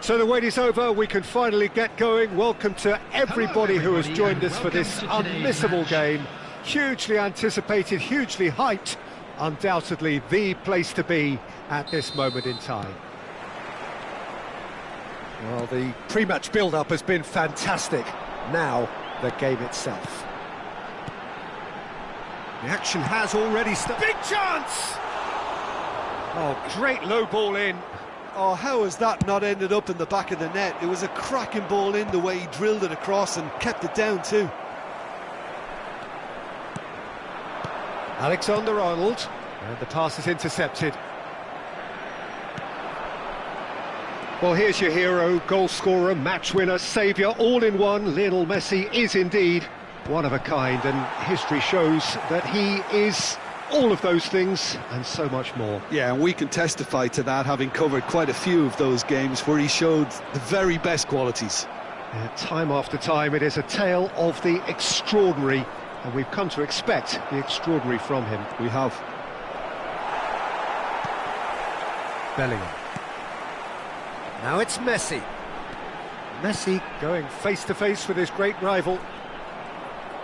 So the wait is over, we can finally get going. Welcome to everybody who has joined us for this unmissable game. Hugely anticipated, hugely hyped, undoubtedly the place to be at this moment in time. Well, the pre-match build-up has been fantastic. Now, the game itself. The action has already started. Big chance! Oh, great low ball in. Oh, how has that not ended up in the back of the net? It was a cracking ball in, the way he drilled it across and kept it down too. Alexander-Arnold, and the pass is intercepted. Well, here's your hero, goal scorer, match winner, saviour, all in one. Lionel Messi is indeed one of a kind, and history shows that he is all of those things and so much more. Yeah, and we can testify to that, having covered quite a few of those games where he showed the very best qualities. Time after time, it is a tale of the extraordinary, and we've come to expect the extraordinary from him. We have. Bellingham. Now it's Messi. Messi going face-to-face with his great rival.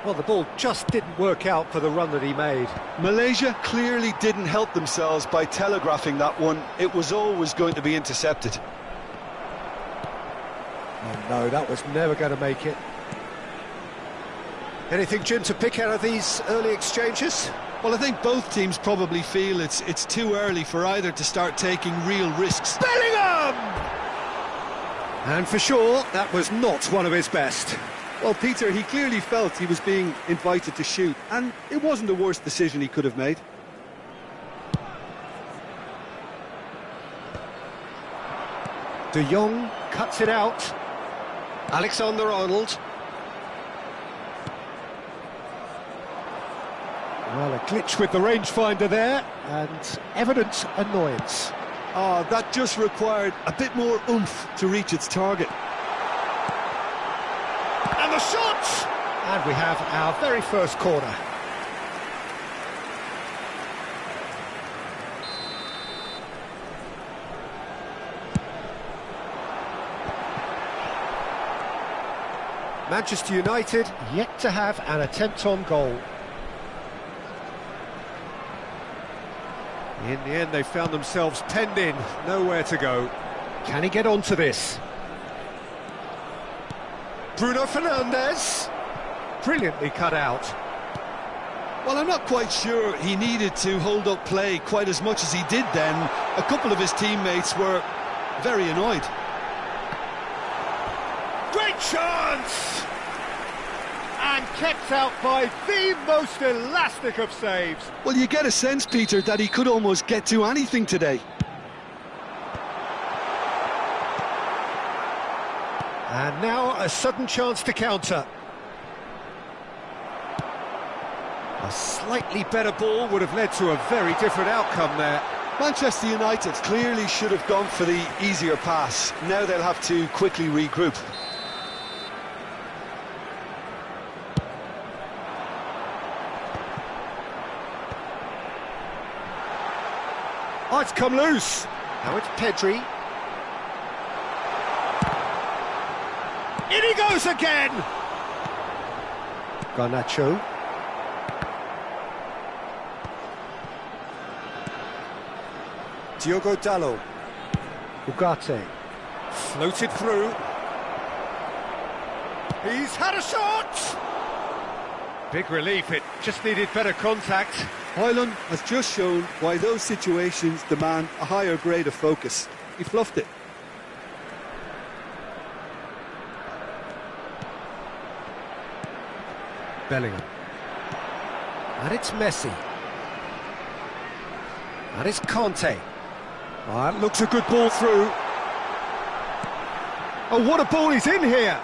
Well, the ball just didn't work out for the run that he made. Malaysia clearly didn't help themselves by telegraphing that one. It was always going to be intercepted. Oh no, that was never going to make it. Anything, Jim, to pick out of these early exchanges? Well, I think both teams probably feel it's too early for either to start taking real risks. Bellingham! And for sure, that was not one of his best. Well, Peter, he clearly felt he was being invited to shoot, and it wasn't the worst decision he could have made. De Jong cuts it out. Alexander-Arnold. Well, a glitch with the rangefinder there, and evident annoyance. Oh, that just required a bit more oomph to reach its target. And the shot! And we have our very first corner. Manchester United yet to have an attempt on goal. In the end, they found themselves penned in, nowhere to go. Can he get onto this? Bruno Fernandes, brilliantly cut out. Well, I'm not quite sure he needed to hold up play quite as much as he did then. A couple of his teammates were very annoyed. Great chance! And kept out by the most elastic of saves. Well, you get a sense, Peter, that he could almost get to anything today. And now a sudden chance to counter. A slightly better ball would have led to a very different outcome there. Manchester United clearly should have gone for the easier pass. Now they'll have to quickly regroup. Oh, it's come loose. Now it's Pedri. In he goes again! Garnacho. Diogo Dalot. Ugarte. Floated through. He's had a shot! Big relief, it just needed better contact. Højlund has just shown why those situations demand a higher grade of focus. He fluffed it. Bellingham. And it's Messi. And it's Conte. Oh, that looks a good ball through. Oh, what a ball he's in here!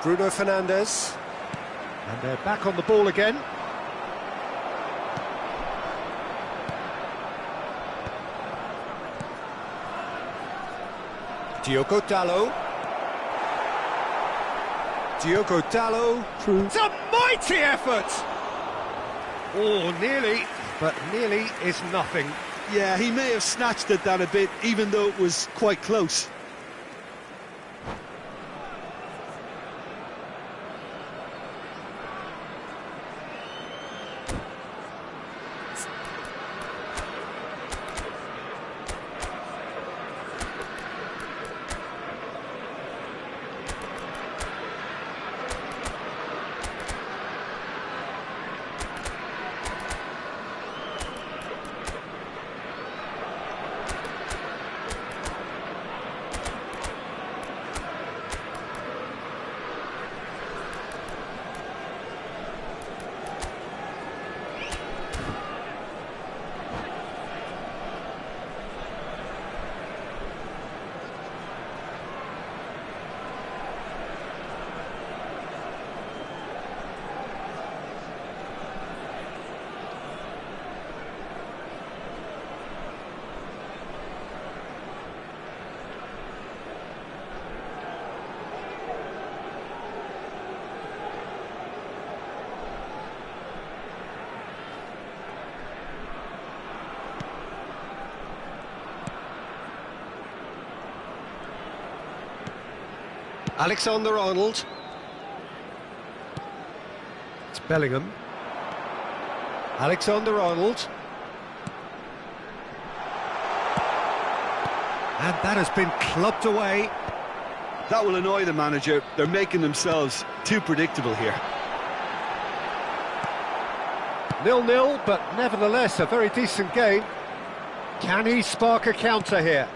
Bruno Fernandes. And they're back on the ball again. Diogo Dalot. Diogo Dalot. It's a mighty effort! Oh, nearly, but nearly is nothing. Yeah, he may have snatched at that a bit, even though it was quite close. Alexander-Arnold. It's Bellingham. Alexander-Arnold. And that has been clubbed away. That will annoy the manager. They're making themselves too predictable here. 0-0, but nevertheless a very decent game. Can he spark a counter here?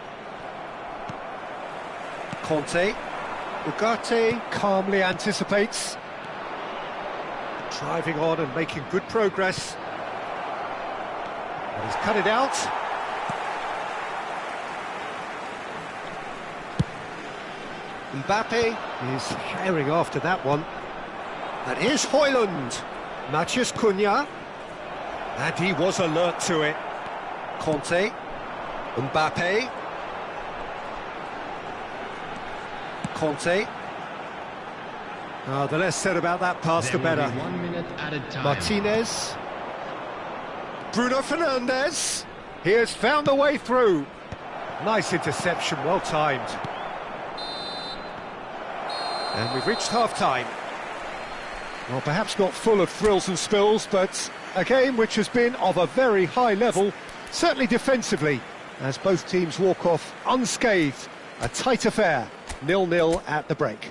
Conte. Ugarte calmly anticipates. Driving on and making good progress. And he's cut it out. Mbappe is herring after that one. And here's Højlund. Matheus Cunha. And he was alert to it. Conte. Mbappe. Conte. The less said about that pass, the better. 1 minute added time. Martinez. Bruno Fernandes. He has found the way through. Nice interception, well timed. And we've reached half-time. Well, perhaps not full of thrills and spills, but a game which has been of a very high level, certainly defensively, as both teams walk off unscathed. A tight affair, 0-0 at the break.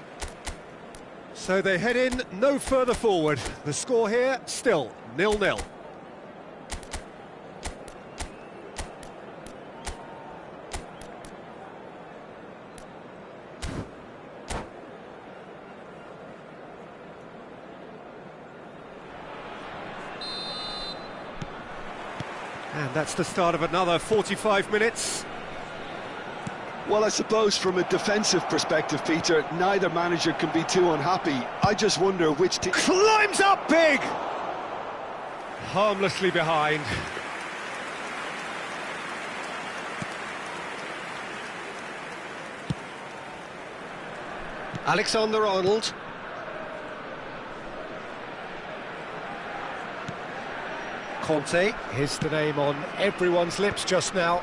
So they head in no further forward. The score here, still 0-0. And that's the start of another 45 minutes. Well, I suppose from a defensive perspective, Peter, neither manager can be too unhappy. I just wonder which team... Climbs up big! Harmlessly behind. Alexander-Arnold. Conte, here's the name on everyone's lips just now.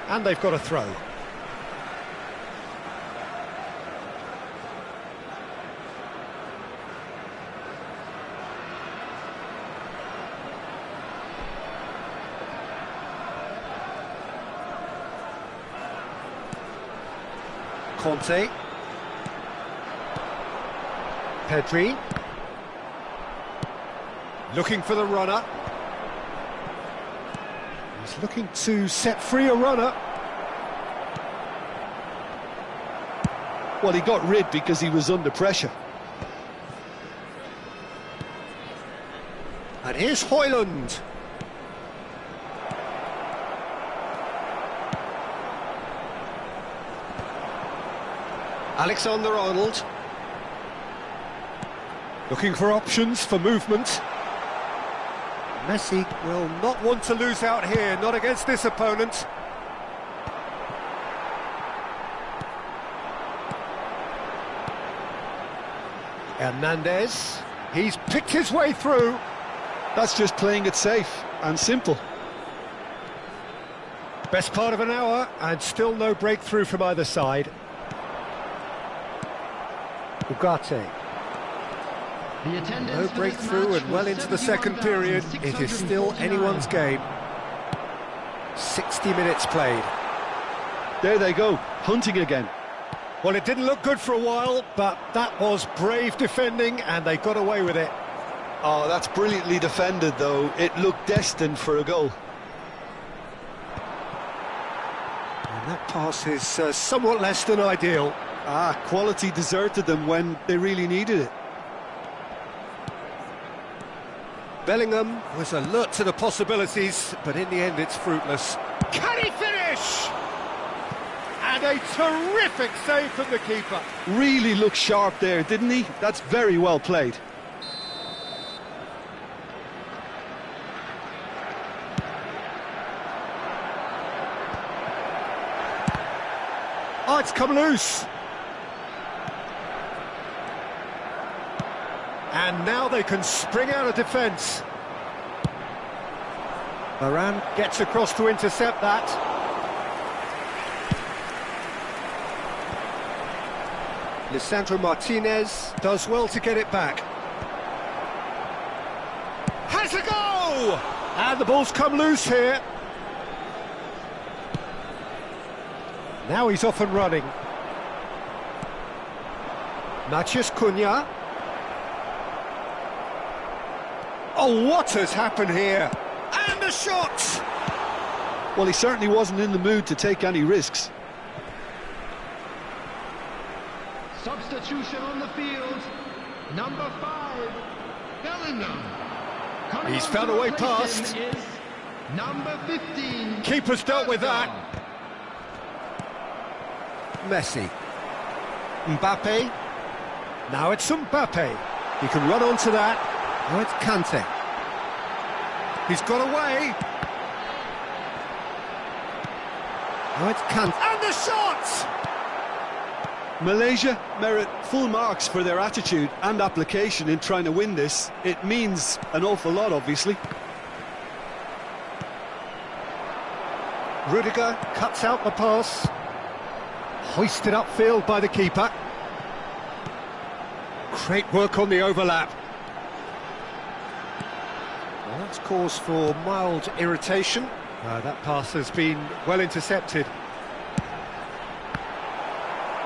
And they've got a throw. Conte. Pedri. Looking for the runner. He's looking to set free a runner. Well, he got rid because he was under pressure. And here's Højlund. Alexander-Arnold. Looking for options for movement. Messi will not want to lose out here, not against this opponent. Hernandez, he's picked his way through. That's just playing it safe and simple. Best part of an hour, and still no breakthrough from either side. Ugarte. No breakthrough, and well into the second period, it is still anyone's game. 60 minutes played. There they go, hunting again. Well, it didn't look good for a while, but that was brave defending, and they got away with it. Oh, that's brilliantly defended, though. It looked destined for a goal. And that pass is somewhat less than ideal. Quality deserted them when they really needed it. Bellingham was alert to the possibilities, but in the end it's fruitless. Can he finish? And a terrific save from the keeper. Really looked sharp there, didn't he? That's very well played. Oh, it's come loose. And now they can spring out of defence. Varane gets across to intercept that. Lisandro Martinez does well to get it back. Has a go! And the ball's come loose here. Now he's off and running. Matheus Cunha. Oh, what has happened here? And a shot! Well, he certainly wasn't in the mood to take any risks. Substitution on the field, number 5, Bellingham. He's found a way past. Number 15. Keeper's dealt with that. Messi. Mbappe. Now it's Mbappe. He can run onto that. Now it's Kante. He's got away. Now it's Kante. And the shot! Malaysia merit full marks for their attitude and application in trying to win this. It means an awful lot, obviously. Rudiger cuts out the pass. Hoisted upfield by the keeper. Great work on the overlap. Well, that's cause for mild irritation. That pass has been well intercepted.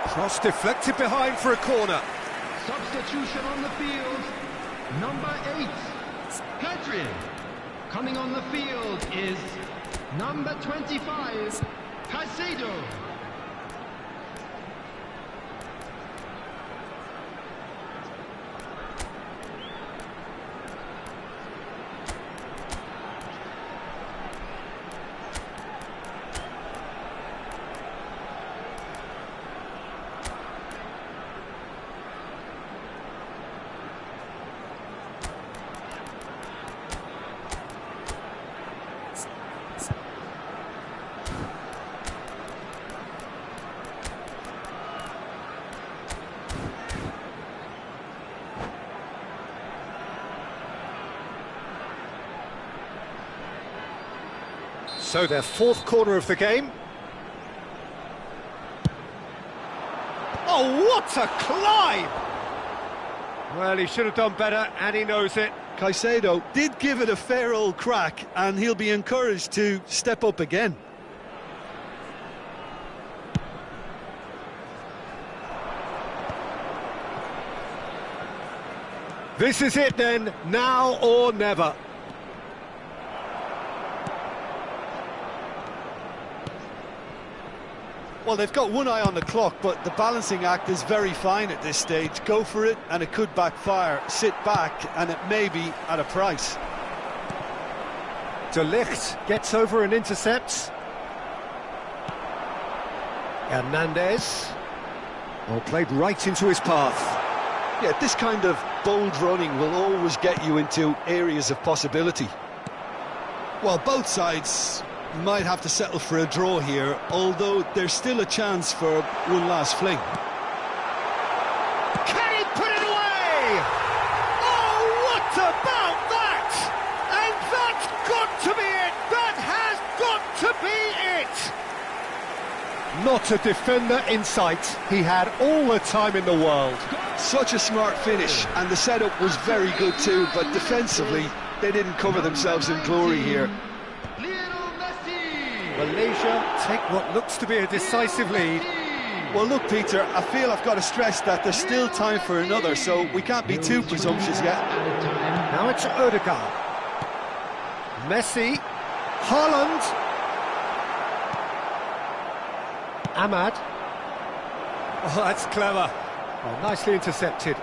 Cross deflected behind for a corner. Substitution on the field, number 8, Pedri. Coming on the field is number 25, Caicedo. So their fourth corner of the game. Oh, what a climb! Well, he should have done better, and he knows it. Caicedo did give it a fair old crack, and he'll be encouraged to step up again. This is it then, now or never. Well, they've got one eye on the clock, but the balancing act is very fine at this stage. Go for it, and it could backfire. Sit back, and it may be at a price. De Ligt gets over and intercepts. Hernandez. Well, played right into his path. Yeah, this kind of bold running will always get you into areas of possibility. Well, both sides might have to settle for a draw here, although there's still a chance for one last fling. Can he put it away? Oh, what about that? Not a defender in sight. He had all the time in the world. Such a smart finish, and the setup was very good too, but defensively, they didn't cover themselves in glory here. Malaysia take what looks to be a decisive lead. Well, look, Peter, I feel I've got to stress that there's still time for another, so we can't be too presumptuous yet. Now it's Odegaard. Messi. Haaland. Ahmad. Oh, that's clever. Oh, nicely intercepted.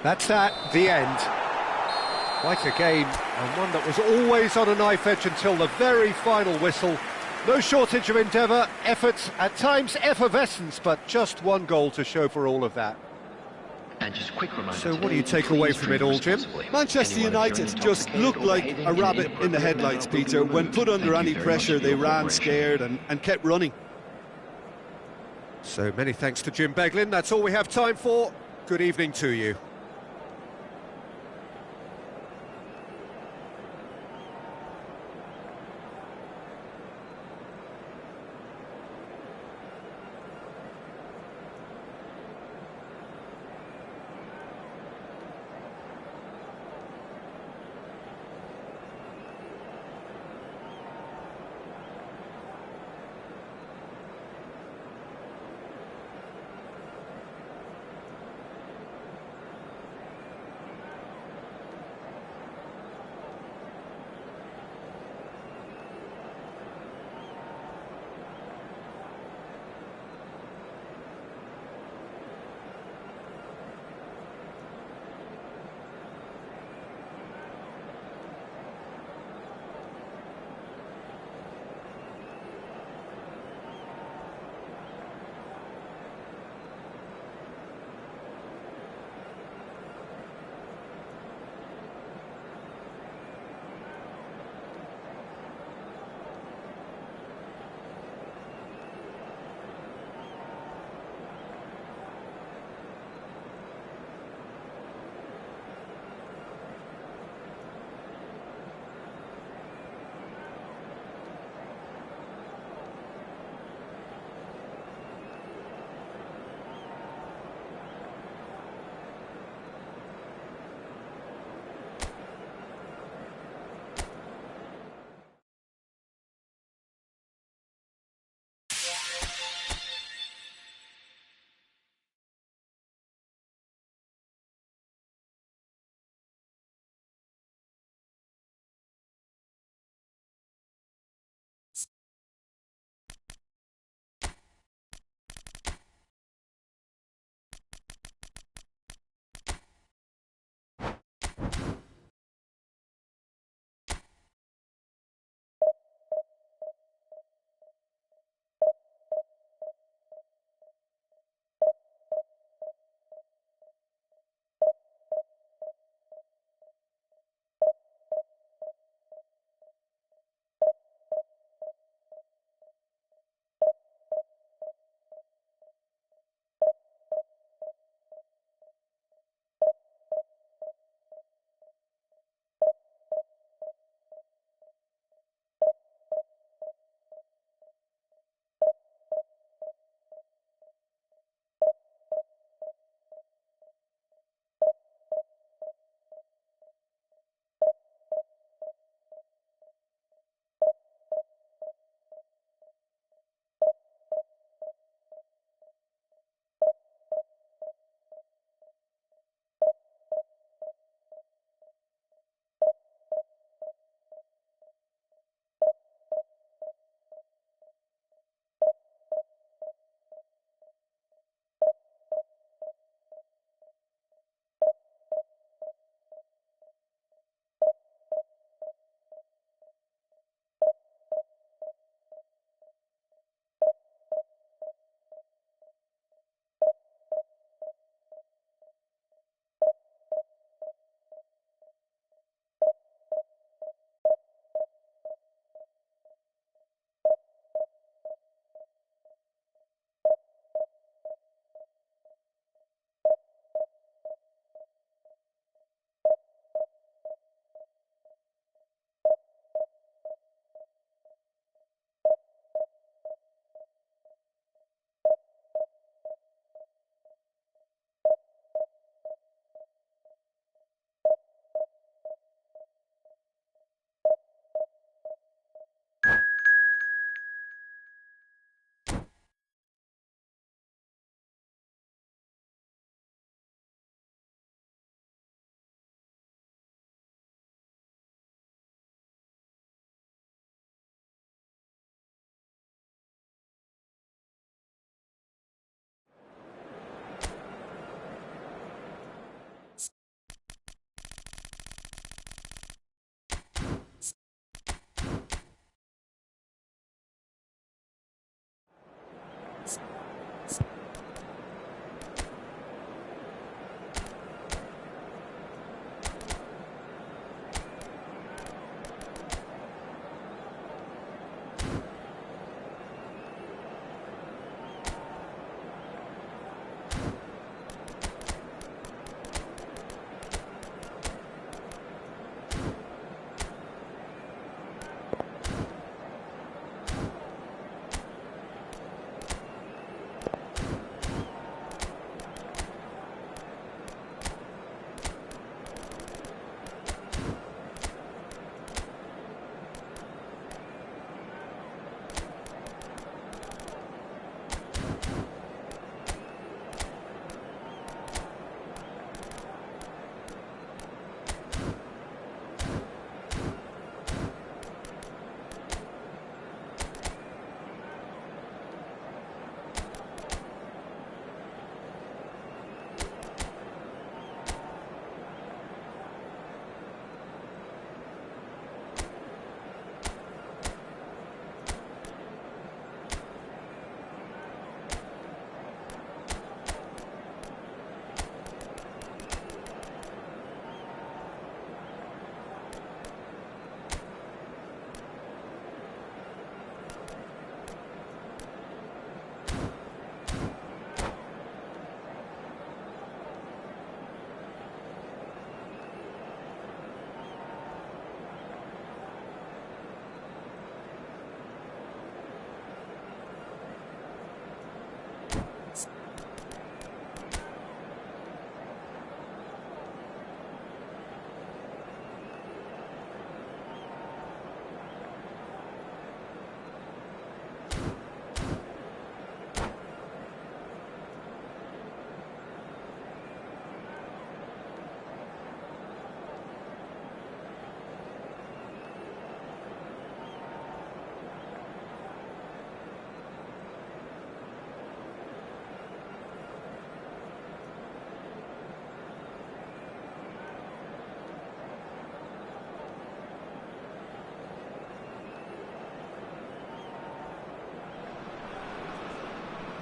That's the end. Quite a game, and one that was always on a knife edge until the very final whistle. No shortage of endeavour, effort, at times effervescence, but just one goal to show for all of that. And just quick reminder, so what do you take away from it all, Jim? Manchester United just looked like a rabbit in the headlights, Peter. When put under any pressure, they ran scared and kept running. So many thanks to Jim Beglin. That's all we have time for. Good evening to you.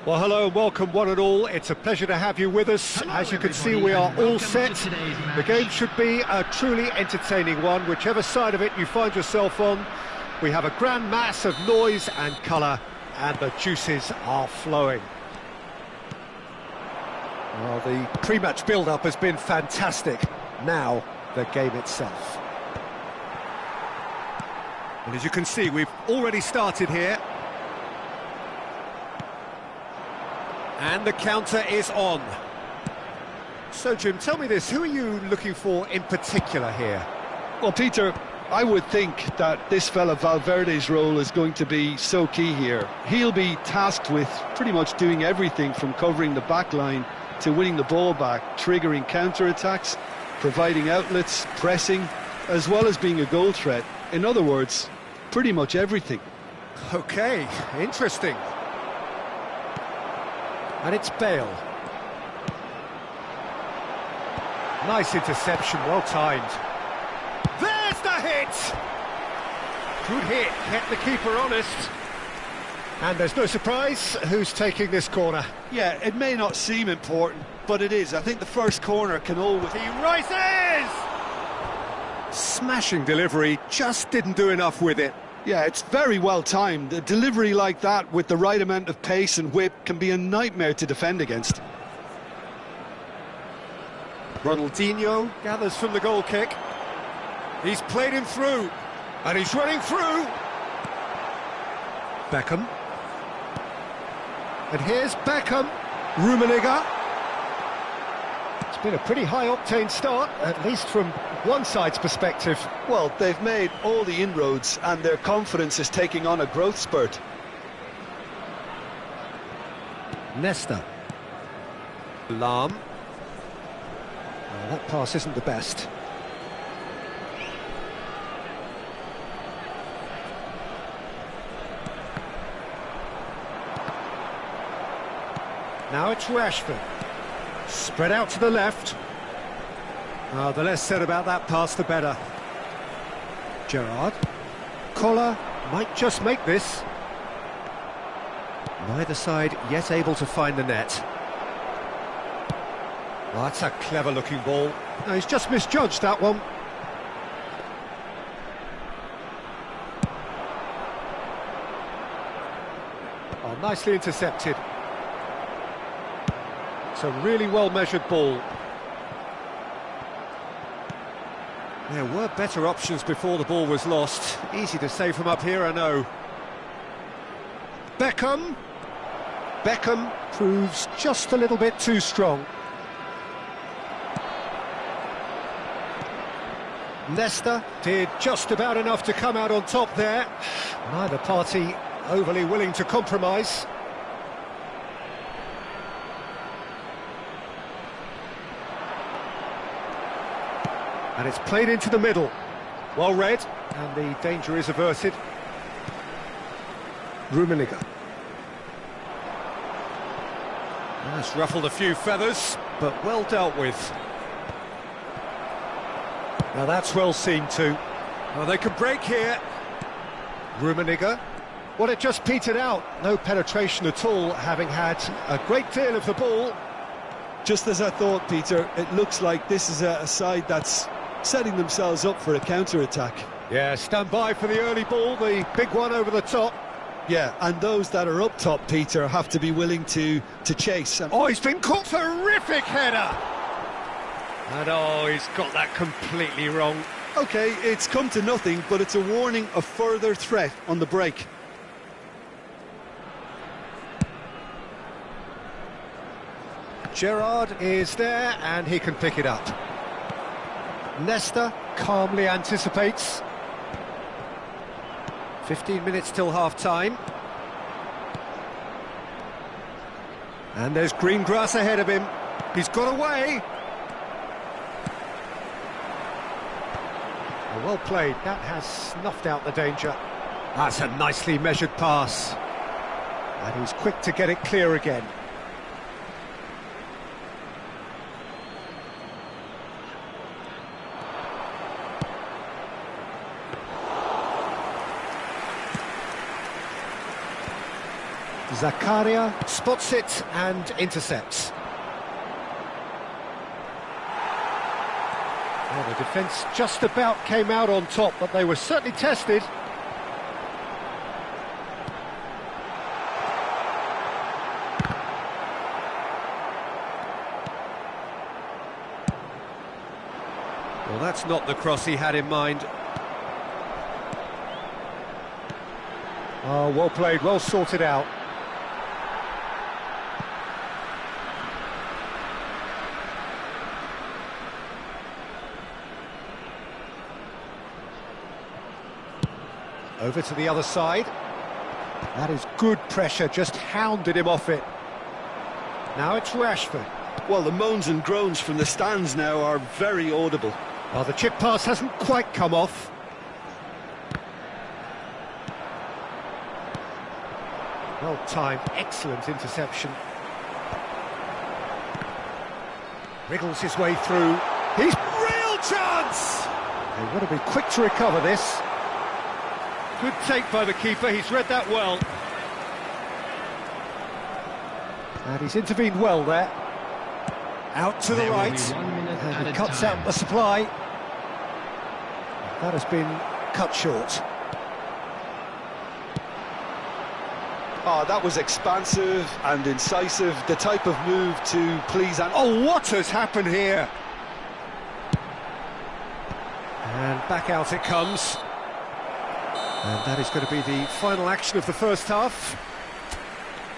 Well, hello and welcome one and all. It's a pleasure to have you with us. Hello, As you can see, everybody, we are and all welcome set. to today's match. The game should be a truly entertaining one, whichever side of it you find yourself on. We have a grand mass of noise and colour, and the juices are flowing. Well, the pre-match build-up has been fantastic. Now, the game itself. And as you can see, we've already started here. And the counter is on. So, Jim, tell me this, who are you looking for in particular here? Well, Peter, I would think that this fella Valverde's role is going to be so key here. He'll be tasked with pretty much doing everything from covering the back line to winning the ball back, triggering counter-attacks, providing outlets, pressing, as well as being a goal threat. In other words, pretty much everything. Okay, interesting. And it's Bale. Nice interception, well timed. There's the hit! Good hit, kept the keeper honest. And there's no surprise who's taking this corner. Yeah, it may not seem important, but it is. I think the first corner can always... He rises! Smashing delivery, just didn't do enough with it. Yeah, it's very well timed. A delivery like that with the right amount of pace and whip can be a nightmare to defend against. Ronaldinho gathers from the goal kick. He's played him through, and he's running through. Beckham. And here's Beckham. Rummenigge. It's been a pretty high-octane start, at least from one side's perspective. Well, they've made all the inroads and their confidence is taking on a growth spurt. Nesta. Lahm. That pass isn't the best. Now it's Rashford. Spread out to the left. Oh, the less said about that pass, the better. Gerrard. Collar might just make this. Neither side yet able to find the net. Well, that's a clever-looking ball. No, he's just misjudged that one. Oh, nicely intercepted. It's a really well-measured ball. There were better options before the ball was lost. Easy to say from up here, I know. Beckham. Beckham proves just a little bit too strong. Nesta did just about enough to come out on top there. Neither party overly willing to compromise. And it's played into the middle. Well read, and the danger is averted. Rummenigge. That's ruffled a few feathers, but well dealt with. Now that's well seen too. Well, they could break here. Rummenigge. Well, it just petered out. No penetration at all, having had a great deal of the ball. Just as I thought, Peter, it looks like this is a side that's setting themselves up for a counter-attack. Yeah, stand by for the early ball, the big one over the top. Yeah, and those that are up top, Peter, have to be willing to chase. Oh, he's been caught. Terrific header! And oh, he's got that completely wrong. OK, it's come to nothing, but it's a warning of further threat on the break. Gerrard is there, and he can pick it up. Nesta calmly anticipates. 15 minutes till half-time. And there's green grass ahead of him. He's got away. Oh, well played. That has snuffed out the danger. That's a nicely measured pass. And he's quick to get it clear again. Zakaria spots it and intercepts. Well, the defence just about came out on top, but they were certainly tested. Well, that's not the cross he had in mind. Oh, well played, well sorted out. Over to the other side. That is good pressure, just hounded him off it. Now it's Rashford. Well, the moans and groans from the stands now are very audible. Well, the chip pass hasn't quite come off. Well timed, excellent interception. Wriggles his way through. He's real chance! They want to be quick to recover this. Good take by the keeper, he's read that well. And he's intervened well there. Out to the right, and he cuts out the supply. That has been cut short. Oh, that was expansive and incisive, the type of move to please... Oh, what has happened here? And back out it comes. And that is going to be the final action of the first half.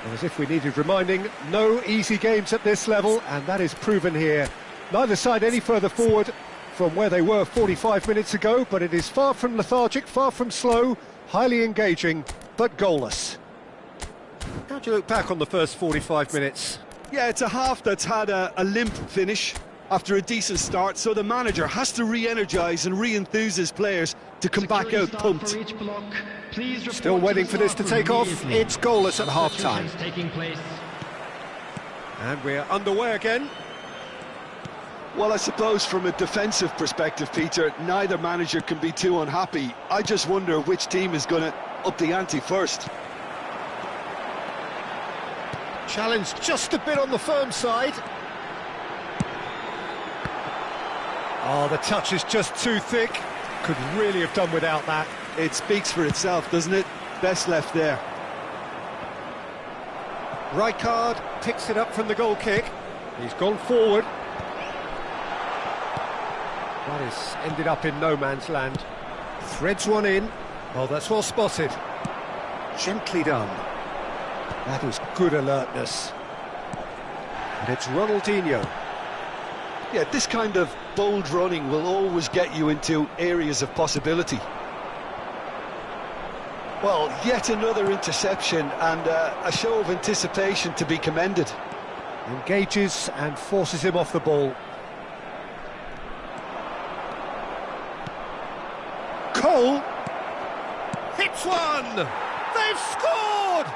And as if we needed reminding, no easy games at this level, and that is proven here. Neither side any further forward from where they were 45 minutes ago, but it is far from lethargic, far from slow, highly engaging, but goalless. How do you look back on the first 45 minutes? Yeah, it's a half that's had a limp finish after a decent start, so the manager has to re-energise and re-enthuse his players to come back out pumped. Still waiting for this to take off. It's goalless at half-time. And we're underway again. Well, I suppose from a defensive perspective, Peter, neither manager can be too unhappy. I just wonder which team is going to up the ante first. Challenge just a bit on the firm side. Oh, the touch is just too thick. Could really have done without that. It speaks for itself, doesn't it? Best left there. Rijkaard picks it up from the goal kick. He's gone forward. That is ended up in no man's land. Threads one in. Oh, that's well spotted. Gently done. That is good alertness. And it's Ronaldinho. Yeah, this kind of bold running will always get you into areas of possibility. Well, yet another interception and a show of anticipation to be commended. Engages and forces him off the ball. Cole hits one! They've scored!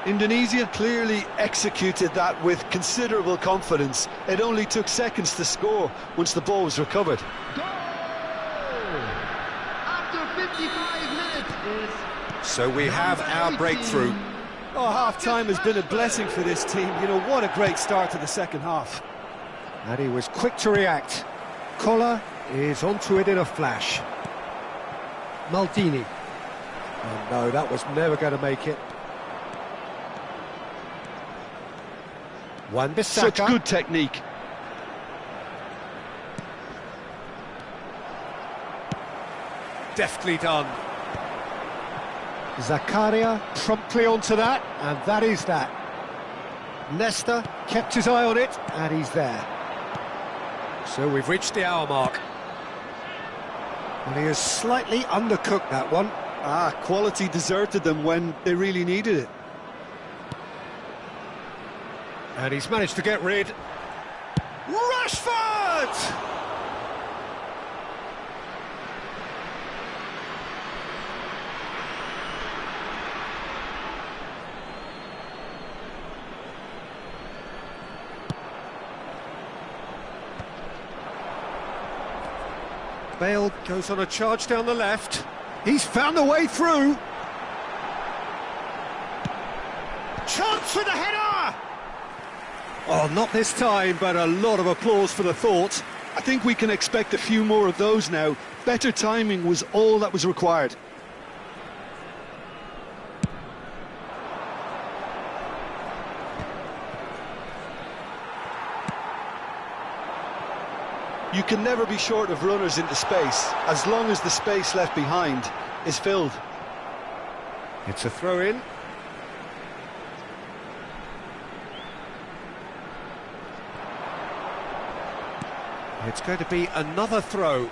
Indonesia clearly executed that with considerable confidence. It only took seconds to score once the ball was recovered. Goal! After 55 minutes is... So we have our breakthrough. Oh, half-time has been a blessing for this team. You know, what a great start to the second half. And he was quick to react. Koller is onto it in a flash. Maldini. Oh no, that was never going to make it. Wan-Bissaka. Such good technique. Deftly done. Zakaria promptly onto that, and that is that. Nesta kept his eye on it, and he's there. So we've reached the hour mark. And he has slightly undercooked that one. Ah, quality deserted them when they really needed it. And he's managed to get rid. Rashford! Bale goes on a charge down the left. He's found a way through. Chance for the header! Oh, not this time, but a lot of applause for the thought. I think we can expect a few more of those now. Better timing was all that was required. You can never be short of runners into space, as long as the space left behind is filled. It's a throw-in. It's going to be another throw.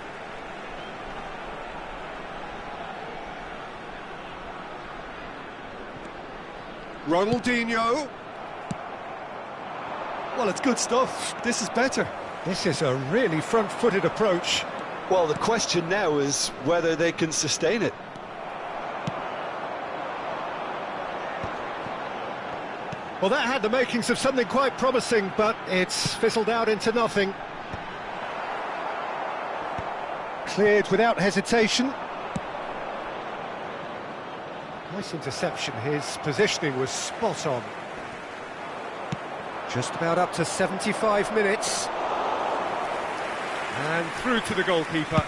Ronaldinho. Well, it's good stuff. This is better. This is a really front-footed approach. Well, the question now is whether they can sustain it. Well, that had the makings of something quite promising, but it's fizzled out into nothing. Cleared without hesitation. Nice interception. His positioning was spot on. Just about up to 75 minutes. And through to the goalkeeper.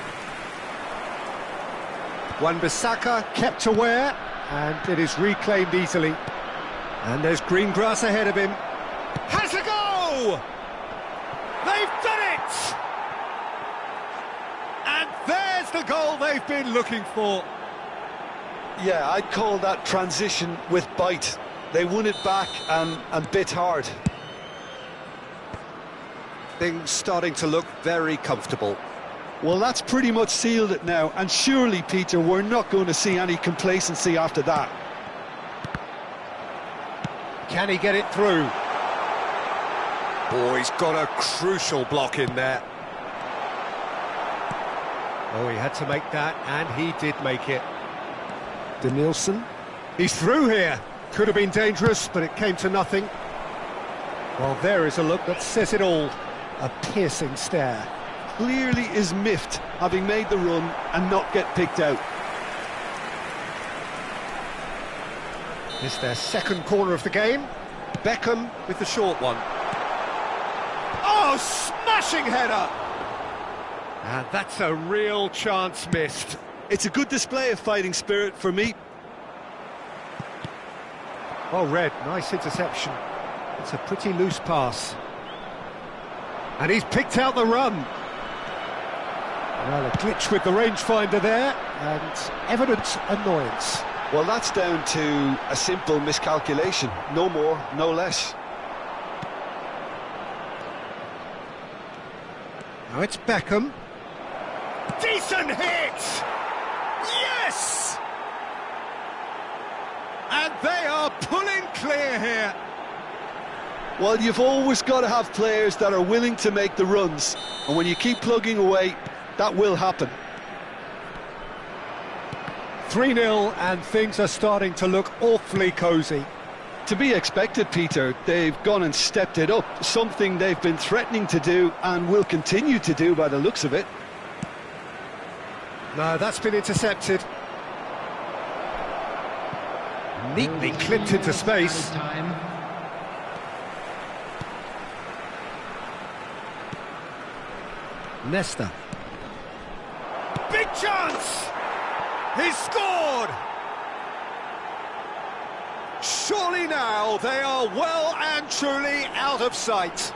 Wan-Bissaka kept aware, and it is reclaimed easily. And there's green grass ahead of him. Has a go! They've done it! And there's the goal they've been looking for. Yeah, I'd call that transition with bite. They won it back and bit hard. Things starting to look very comfortable. Well, that's pretty much sealed it now, and surely, Peter, we're not going to see any complacency after that. Can he get it through? Oh, he's got a crucial block in there. Oh, he had to make that, and he did make it. Denilson. He's through here. Could have been dangerous, but it came to nothing. Well, there is a look that says it all. A piercing stare. Clearly is miffed, having made the run and not get picked out. It's their second corner of the game. Beckham with the short one. Oh, smashing header! And that's a real chance missed. It's a good display of fighting spirit for me. Oh, Red, nice interception. It's a pretty loose pass. And he's picked out the run. Well, a glitch with the rangefinder there, and evident annoyance. Well, that's down to a simple miscalculation. No more, no less. Now it's Beckham. Decent hit! Yes! And they are pulling clear here. Well, you've always got to have players that are willing to make the runs, and when you keep plugging away, that will happen. 3-0, and things are starting to look awfully cosy. To be expected, Peter. They've gone and stepped it up, something they've been threatening to do and will continue to do by the looks of it. No, that's been intercepted. Neatly clipped into space. Nesta. Big chance! He's scored! Surely now they are well and truly out of sight.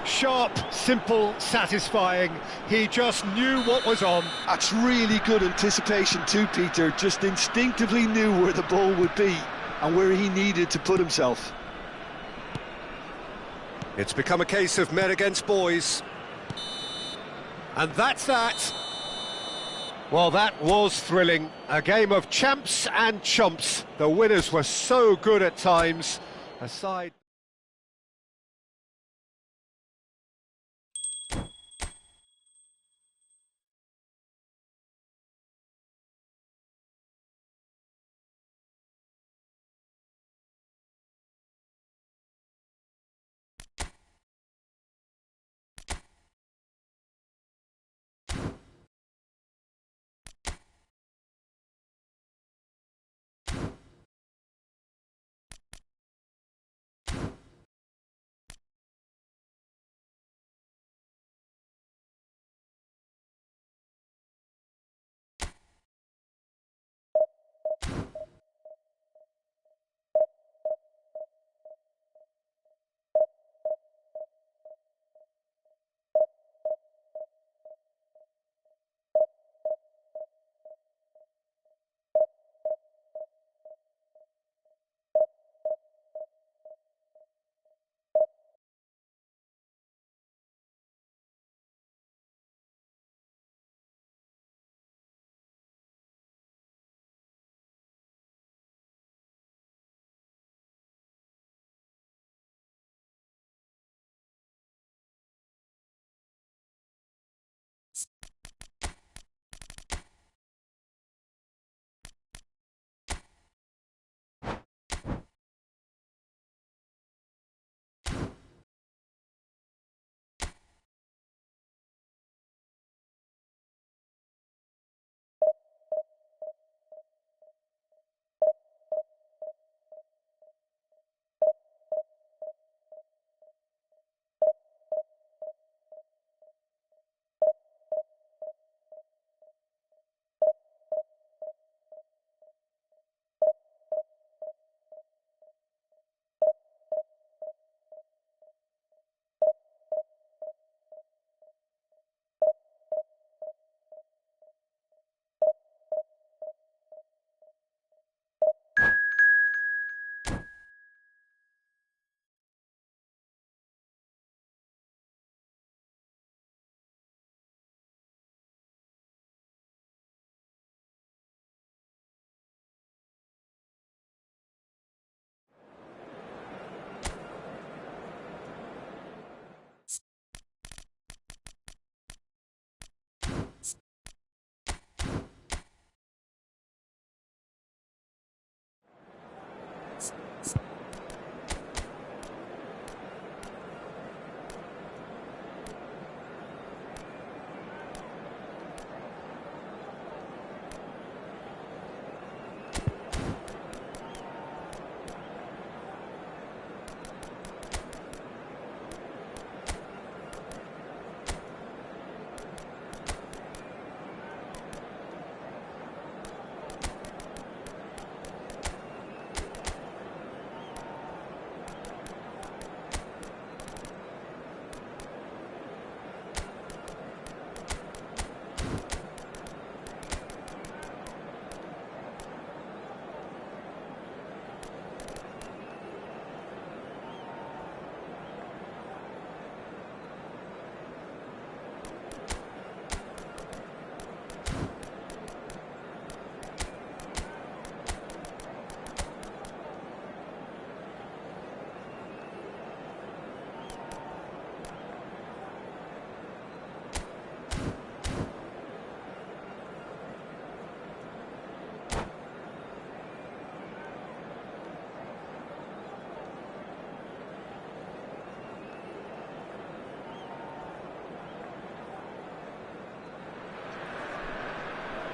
Sharp, simple, satisfying. He just knew what was on. That's really good anticipation too, Peter. Just instinctively knew where the ball would be and where he needed to put himself. It's become a case of men against boys. And that's that. Well, that was thrilling. A game of champs and chumps. The winners were so good at times. Aside...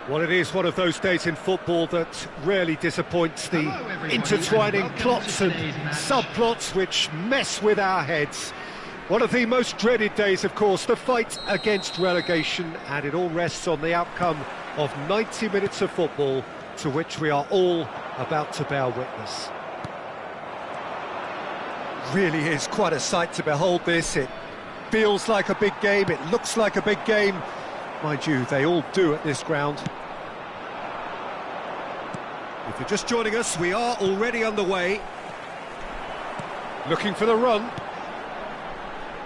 Well, it is one of those days in football that rarely disappoints, the Hello, everybody, intertwining and welcome plots to and today's match. subplots which mess with our heads. One of the most dreaded days, of course, the fight against relegation, and it all rests on the outcome of 90 minutes of football to which we are all about to bear witness. Really is quite a sight to behold this. It feels like a big game, it looks like a big game. Mind you, they all do at this ground. If you're just joining us, we are already underway. Looking for the run.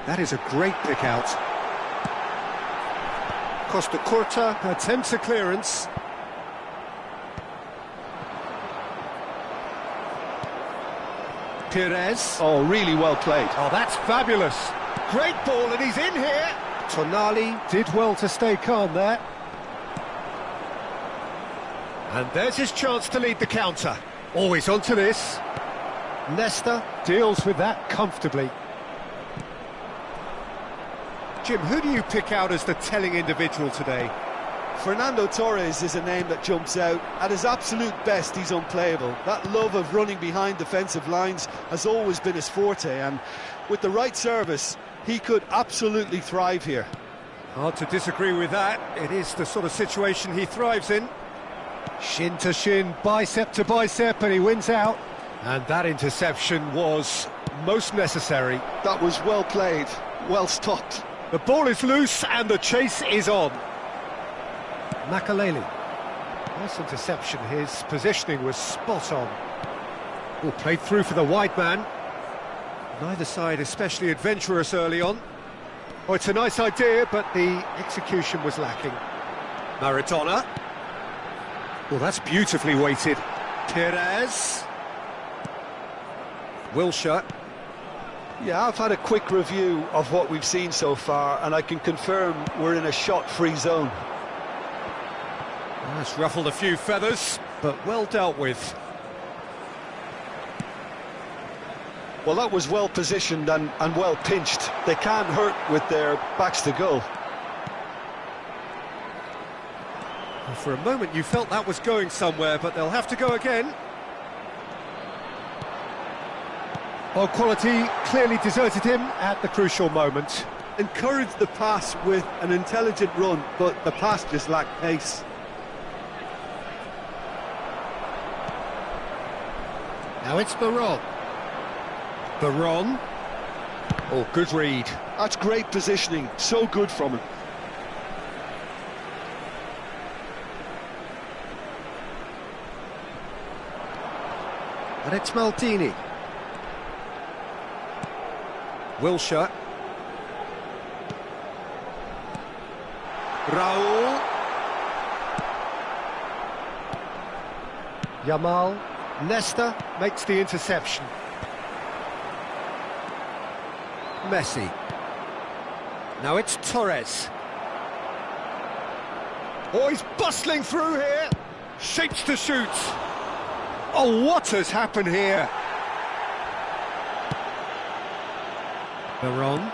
That is a great pick out. Costa Curta attempts a clearance. Perez. Oh, really well played. Oh, that's fabulous. Great ball, and he's in here. Tonali did well to stay calm there. And there's his chance to lead the counter. Always onto this. Nesta deals with that comfortably. Jim, who do you pick out as the telling individual today? Fernando Torres is a name that jumps out. At his absolute best, he's unplayable. That love of running behind defensive lines has always been his forte, and with the right service, he could absolutely thrive here. Hard to disagree with that. It is the sort of situation he thrives in. Shin to shin, bicep to bicep, and he wins out. And that interception was most necessary. That was well played, well stopped. The ball is loose and the chase is on. Makaleli. Nice interception. His positioning was spot on. Oh, played through for the wide man. Neither side especially adventurous early on. Oh, it's a nice idea, but the execution was lacking. Maradona. Well, that's beautifully weighted. Perez. Wilshere. Yeah, I've had a quick review of what we've seen so far, and I can confirm we're in a shot-free zone. That's ruffled a few feathers, but well dealt with. Well, that was well positioned and well pinched. They can't hurt with their backs to goal. Well, for a moment you felt that was going somewhere, but they'll have to go again. Well, quality clearly deserted him at the crucial moment. Encouraged the pass with an intelligent run, but the pass just lacked pace. Now it's Baron. Baron. Oh, good read. That's great positioning, so good from him. And it's Maldini. Wilshere. Raul. Yamal. Nesta makes the interception. Messi. Now it's Torres. Oh, he's bustling through here. Shapes to shoot. Oh, what has happened here? Baron.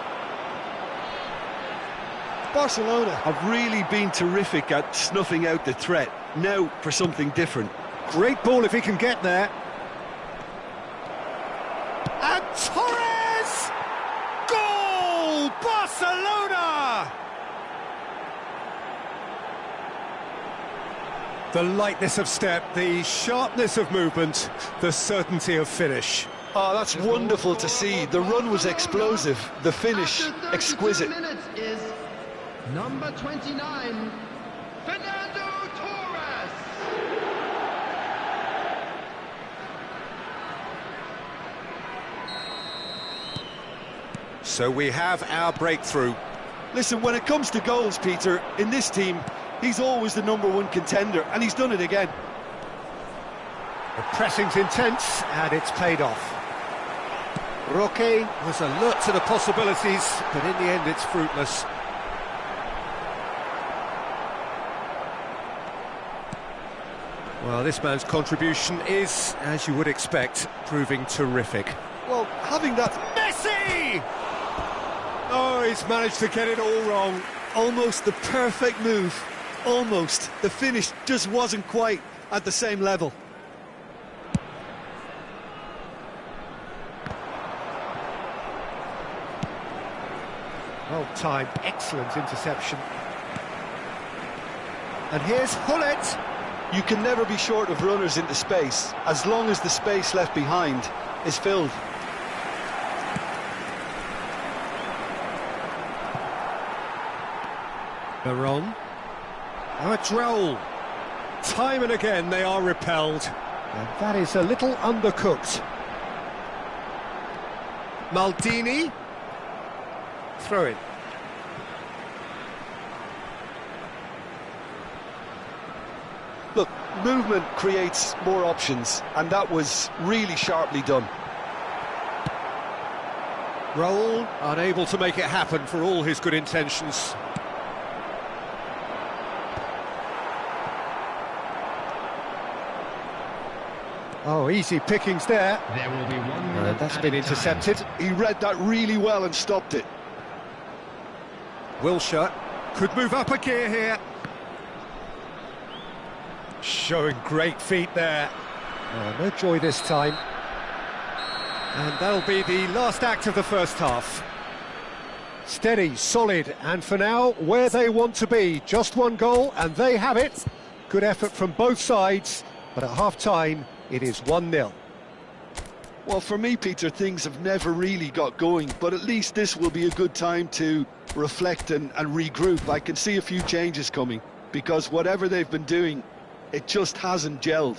Barcelona have really been terrific at snuffing out the threat. Now for something different. Great ball if he can get there. And Torres! Goal! Barcelona! The lightness of step, the sharpness of movement, the certainty of finish. Oh, that's wonderful to see. The run was explosive, the finish After 32 exquisite. minutes is number 29, Fernando Torres. So we have our breakthrough. Listen, when it comes to goals, Peter, in this team, he's always the #1 contender, and he's done it again. The pressing's intense, and it's paid off. Roque was alert to the possibilities, but in the end it's fruitless. Well, this man's contribution is, as you would expect, proving terrific. Well, having that Messi! Oh, he's managed to get it all wrong. almost the perfect move, almost. The finish just wasn't quite at the same level. Well timed, excellent interception. And here's Hullet. You can never be short of runners into space, as long as the space left behind is filled. Baron. Now it's Raul. Time and again they are repelled. And that is a little undercooked. Maldini. Throw in. Look, movement creates more options, and that was really sharply done. Raul, unable to make it happen for all his good intentions. Oh, easy pickings there. There will be one minute That's been intercepted. He read that really well and stopped it. Wilshere could move up a gear here. Showing great feet there. Oh, no joy this time. And that'll be the last act of the first half. Steady, solid, and for now, where they want to be. Just one goal, and they have it. Good effort from both sides, but at half-time, it is 1-0. Well, for me, Peter, things have never really got going, but at least this will be a good time to reflect and regroup. I can see a few changes coming, because whatever they've been doing, it just hasn't gelled.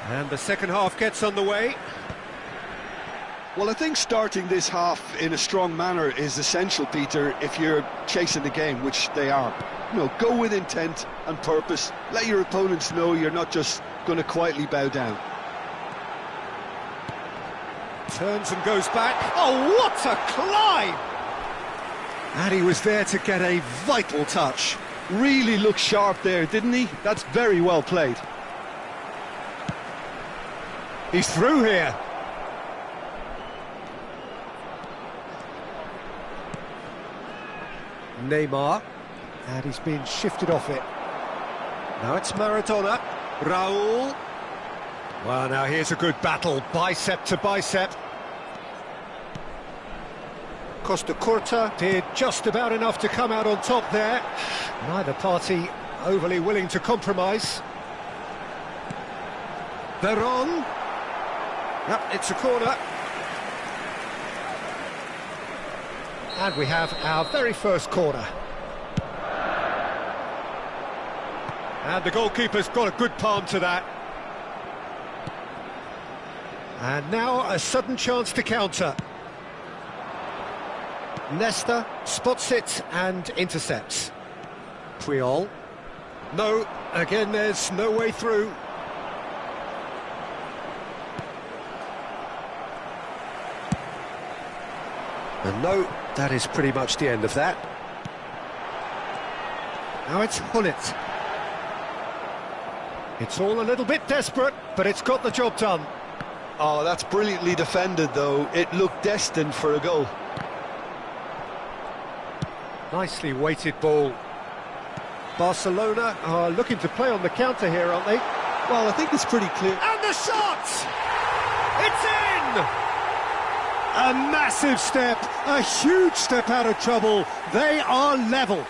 And the second half gets underway. Well, I think starting this half in a strong manner is essential, Peter, if you're chasing the game, which they are. You know, go with intent and purpose. Let your opponents know you're not just going to quietly bow down. Turns and goes back. Oh, what a climb! And he was there to get a vital touch. Really looked sharp there, didn't he? That's very well played. He's through here. Neymar. And he's been shifted off it. Now it's Maradona. Raul. Well, now here's a good battle, bicep to bicep. Costa Curta did just about enough to come out on top there. Neither party overly willing to compromise. Veron. Yep, it's a corner. And we have our very first corner. And the goalkeeper's got a good palm to that. And now a sudden chance to counter. Nesta spots it and intercepts. Puyol. No, again there's no way through. And no, that is pretty much the end of that. Now it's Hullet. It's all a little bit desperate, but it's got the job done. Oh, that's brilliantly defended, though. It looked destined for a goal. Nicely weighted ball. Barcelona are looking to play on the counter here, aren't they? Well, I think it's pretty clear. And the shot! It's in! A massive step, a huge step out of trouble. They are level.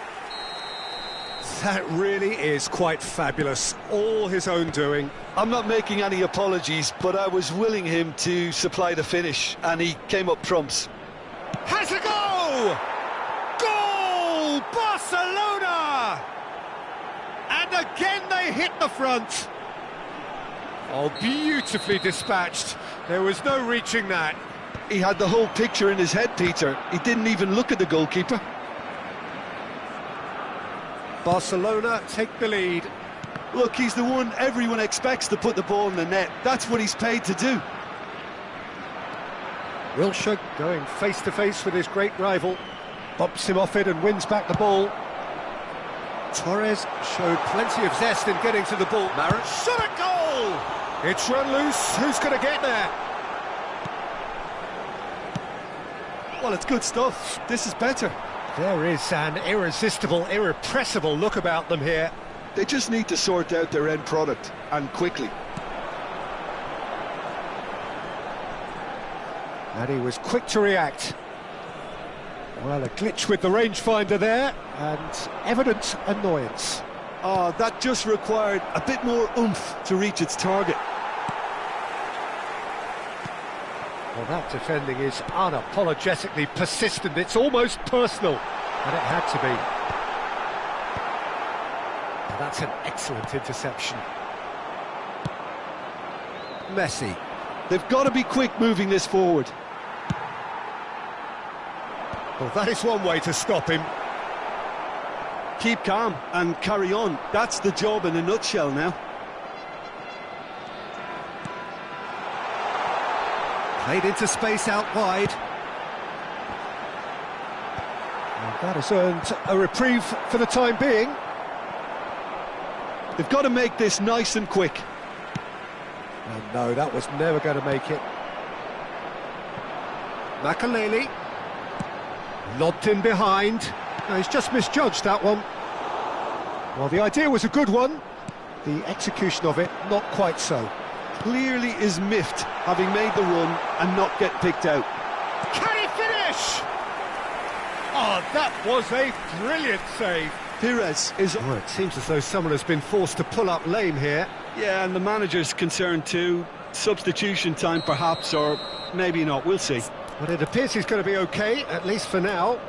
That really is quite fabulous. All his own doing. I'm not making any apologies, but I was willing him to supply the finish, and he came up trumps. Has a go! Goal! Barcelona! And again they hit the front. Oh, beautifully dispatched. There was no reaching that. He had the whole picture in his head, Peter. He didn't even look at the goalkeeper. Barcelona take the lead. Look, he's the one everyone expects to put the ball in the net. That's what he's paid to do. Wilshere going face-to-face with his great rival. Bumps him off it and wins back the ball. Torres showed plenty of zest in getting to the ball. Maris shot a goal! It's run loose. Who's going to get there? Well, it's good stuff. This is better. There is an irresistible, irrepressible look about them here. They just need to sort out their end product, and quickly. And he was quick to react. Well, a glitch with the rangefinder there, and evident annoyance. Oh, that just required a bit more oomph to reach its target. Well, that defending is unapologetically persistent. It's almost personal, and it had to be. And that's an excellent interception. Messi. They've got to be quick moving this forward. Well, that is one way to stop him. Keep calm and carry on. That's the job in a nutshell now. Played into space out wide. And that has earned a reprieve for the time being. They've got to make this nice and quick. And no, that was never going to make it. Makaleli. Lobbed in behind. No, he's just misjudged that one. Well, the idea was a good one. The execution of it, not quite so. Clearly is miffed, having made the run and not get picked out. Can he finish? Oh, that was a brilliant save. Pires is... Oh, it seems as though someone has been forced to pull up lame here. Yeah, and the manager's concerned too. Substitution time perhaps, or maybe not, we'll see. But it appears he's going to be okay, at least for now.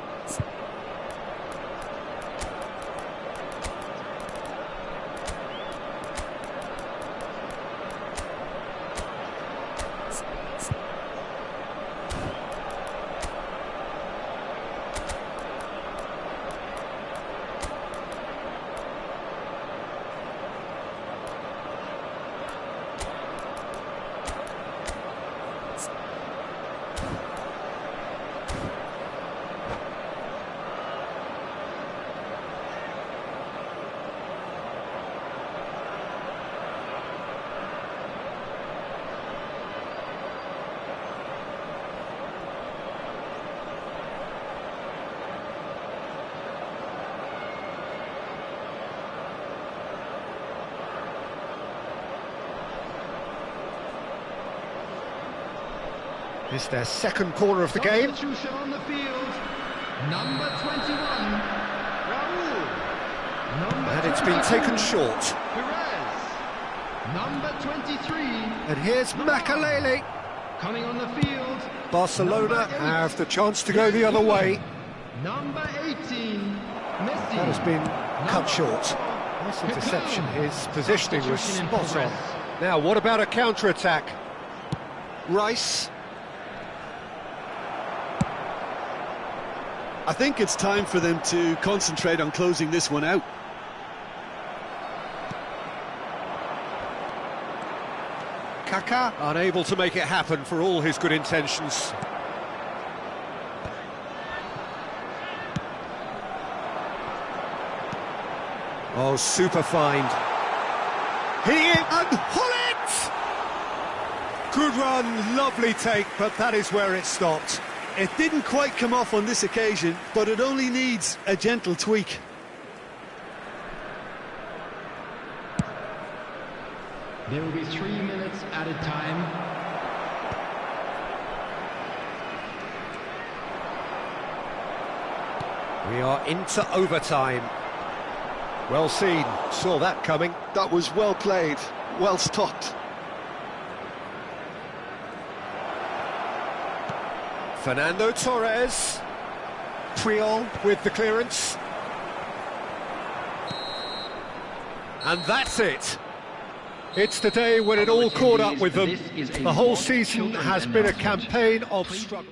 It's their second corner of the game. Substitution on the field. Number 21, Raul. And it's been taken short. Perez. Number 23. And here's Makaleli. Coming on the field. Barcelona have the chance to go the other way. Number 18, Messi. That has been cut short. Nice interception. His positioning was spot on. Now, what about a counter-attack? Rice. I think it's time for them to concentrate on closing this one out. Kaká unable to make it happen for all his good intentions. Oh, super find. He in and Hullet! Good run, lovely take, but that is where it stopped. It didn't quite come off on this occasion, but it only needs a gentle tweak. There will be 3 minutes at a time. We are into overtime. Well seen, saw that coming. That was well played, well stopped. Fernando Torres. Puyol with the clearance. And that's it. It's the day when it all caught up with them. The whole season has been a campaign of struggle.